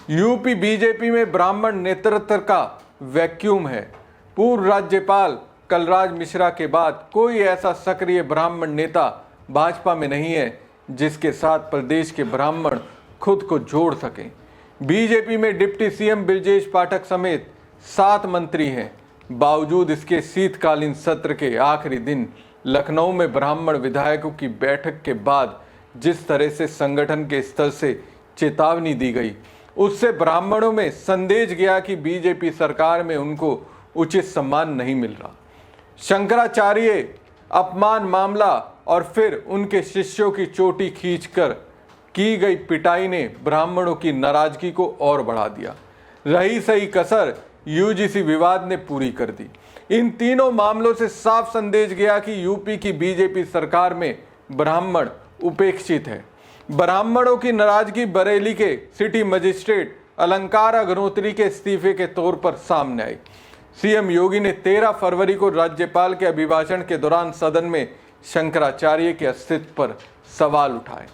UP BJP में ब्राह्मण नेतृत्व का वैक्यूम है। पूर्व राज्यपाल कलराज मिश्रा के बाद कोई ऐसा सक्रिय ब्राह्मण नेता भाजपा में नहीं है जिसके साथ प्रदेश के ब्राह्मण खुद को जोड़ सकें। बीजेपी में डिप्टी सीएम ब्रजेश पाठक समेत 7 मंत्री हैं। बावजूद इसके शीतकालीन सत्र के आखिरी दिन लखनऊ में ब्राह्मण विधायकों की बैठक के बाद जिस तरह से संगठन के स्तर से चेतावनी दी गई, उससे ब्राह्मणों में संदेश गया कि बीजेपी सरकार में उनको उचित सम्मान नहीं मिल रहा। शंकराचार्य अपमान मामला और फिर उनके शिष्यों की चोटी खींचकर की गई पिटाई ने ब्राह्मणों की नाराजगी को और बढ़ा दिया। रही सही कसर यूजीसी विवाद ने पूरी कर दी। इन तीनों मामलों से साफ संदेश गया कि यूपी की बीजेपी सरकार में ब्राह्मण उपेक्षित है। ब्राह्मणों की नाराजगी बरेली के सिटी मजिस्ट्रेट अलंकार अग्निहोत्री के इस्तीफे के तौर पर सामने आई। सीएम योगी ने 13 फरवरी को राज्यपाल के अभिभाषण के दौरान सदन में शंकराचार्य के अस्तित्व पर सवाल उठाए।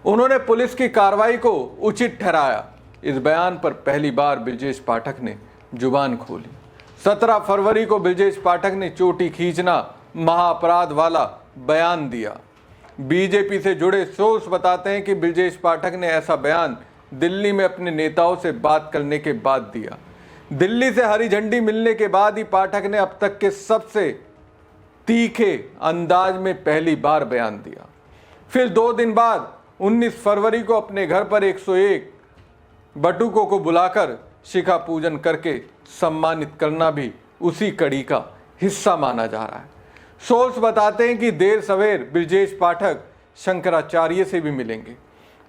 उन्होंने पुलिस की कार्रवाई को उचित ठहराया। इस बयान पर पहली बार ब्रजेश पाठक ने जुबान खोली। 17 फरवरी को ब्रजेश पाठक ने चोटी खींचना महाअपराध वाला बयान दिया। बीजेपी से जुड़े सोर्स बताते हैं कि ब्रजेश पाठक ने ऐसा बयान दिल्ली में अपने नेताओं से बात करने के बाद दिया। दिल्ली से हरी झंडी मिलने के बाद ही पाठक ने अब तक के सबसे तीखे अंदाज में पहली बार बयान दिया। फिर 2 दिन बाद 19 फरवरी को अपने घर पर 101 बटुकों को बुलाकर शिखा पूजन करके सम्मानित करना भी उसी कड़ी का हिस्सा माना जा रहा है। सोर्स बताते हैं कि देर सवेर ब्रजेश पाठक शंकराचार्य से भी मिलेंगे।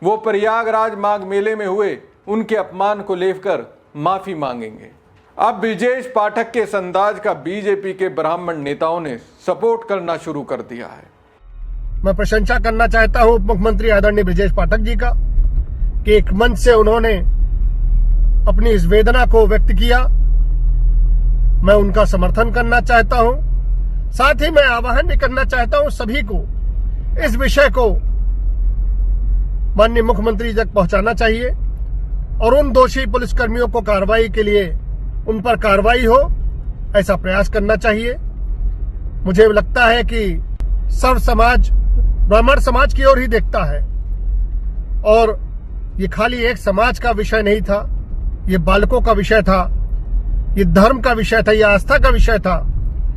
वो प्रयागराज माघ मेले में हुए उनके अपमान को लेकर माफी मांगेंगे। अब ब्रजेश पाठक के इस अंदाज का बीजेपी के ब्राह्मण नेताओं ने सपोर्ट करना शुरू कर दिया है। मैं प्रशंसा करना चाहता हूं मुख्यमंत्री आदरणीय ब्रजेश पाठक जी का कि एक मंच से उन्होंने अपनी इस वेदना को व्यक्त किया। मैं उनका समर्थन करना चाहता हूं। साथ ही मैं आह्वान भी करना चाहता हूं सभी को इस विषय को माननीय मुख्यमंत्री तक पहुंचाना चाहिए और उन दोषी पुलिसकर्मियों को कार्रवाई के लिए उन पर कार्रवाई हो, ऐसा प्रयास करना चाहिए। मुझे लगता है कि सर्व समाज ब्राह्मण समाज की ओर ही देखता है और ये खाली एक समाज का विषय नहीं था, ये बालकों का विषय था, ये धर्म का विषय था, ये आस्था का विषय था।